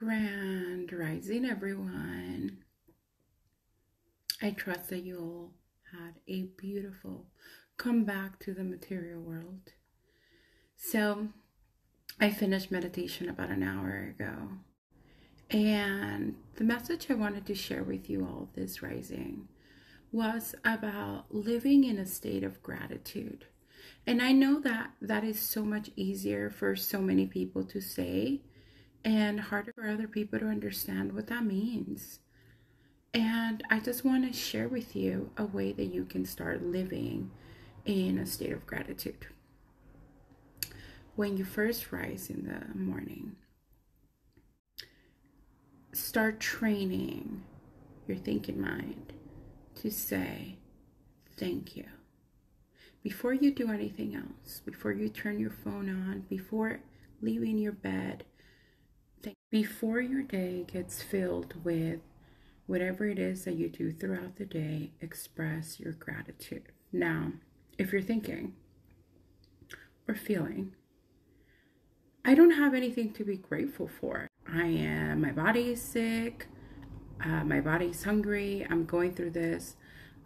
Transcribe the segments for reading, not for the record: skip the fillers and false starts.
Grand Rising, everyone. I trust that you all had a beautiful comeback to the material world. So, I finished meditation about an hour ago, and the message I wanted to share with you all this rising was about living in a state of gratitude. And I know that that is so much easier for so many people to say and harder for other people to understand what that means. And I just want to share with you a way that you can start living in a state of gratitude. When you first rise in the morning, start training your thinking mind to say thank you. Before you do anything else, before you turn your phone on, before leaving your bed, before your day gets filled with whatever it is that you do throughout the day, express your gratitude. Now, if you're thinking or feeling, I don't have anything to be grateful for. My body is sick. My body's hungry. I'm going through this.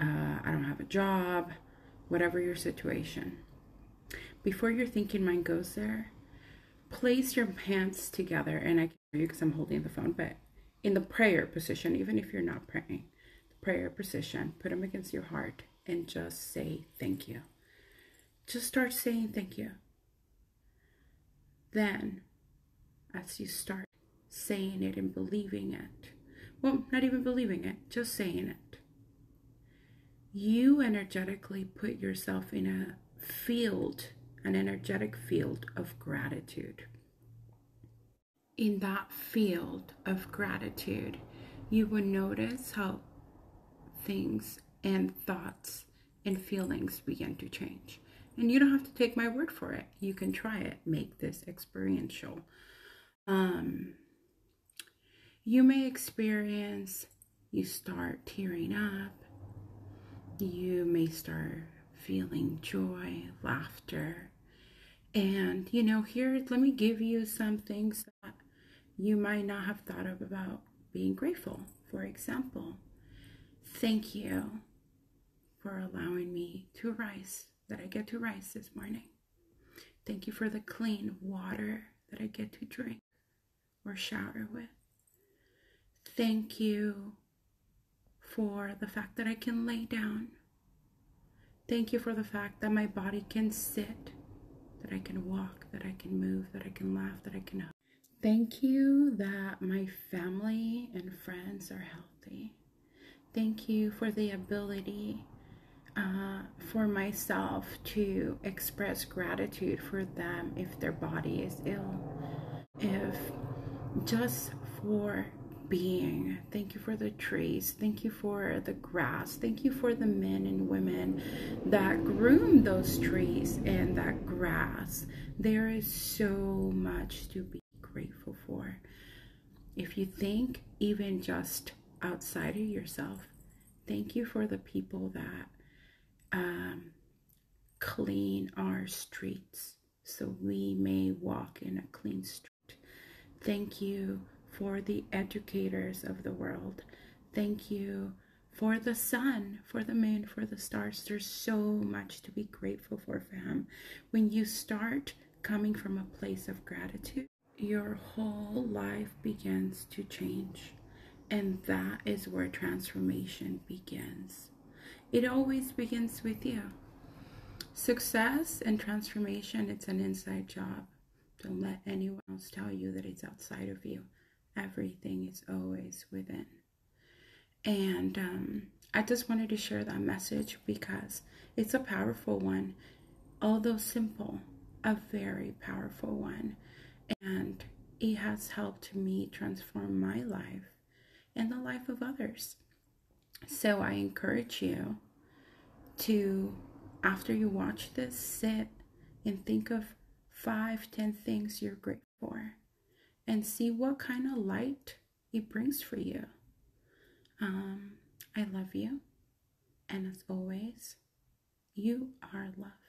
I don't have a job. Whatever your situation. Before your thinking mind goes there, place your hands together. And I can hear you because I'm holding the phone, but in the prayer position, even if you're not praying, the prayer position, put them against your heart and just say thank you. Just start saying thank you. Then, as you start saying it and believing it, well, not even believing it, just saying it, you energetically put yourself in a field, an energetic field of gratitude. In that field of gratitude, you will notice how things and thoughts and feelings begin to change. And you don't have to take my word for it. You can try it. Make this experiential. You may experience, you start tearing up. You may start feeling joy, laughter. And, here, let me give you some things that you might not have thought of about being grateful. For example, thank you for allowing me to rise, that I get to rise this morning. Thank you for the clean water that I get to drink or shower with. Thank you for the fact that I can lay down. Thank you for the fact that my body can sit, that I can walk, that I can move, that I can laugh, that I can hug. Thank you that my family and friends are healthy. Thank you for the ability for myself to express gratitude for them if their body is ill, if just for being. Thank you for the trees. Thank you for the grass. Thank you for the men and women that groom those trees and that grass. There is so much to be grateful for. If you think even just outside of yourself, thank you for the people that clean our streets so we may walk in a clean street. Thank you for the educators of the world. Thank you for the sun, for the moon, for the stars. There's so much to be grateful for him. When you start coming from a place of gratitude, your whole life begins to change. And that is where transformation begins. It always begins with you. Success and transformation, it's an inside job. Don't let anyone else tell you that it's outside of you. Everything is always within. And I just wanted to share that message because it's a powerful one. Although simple, a very powerful one. And it has helped me transform my life and the life of others. So I encourage you to, after you watch this, sit and think of 5-10 things you're grateful for and see what kind of light it brings for you. I love you, and as always, you are loved.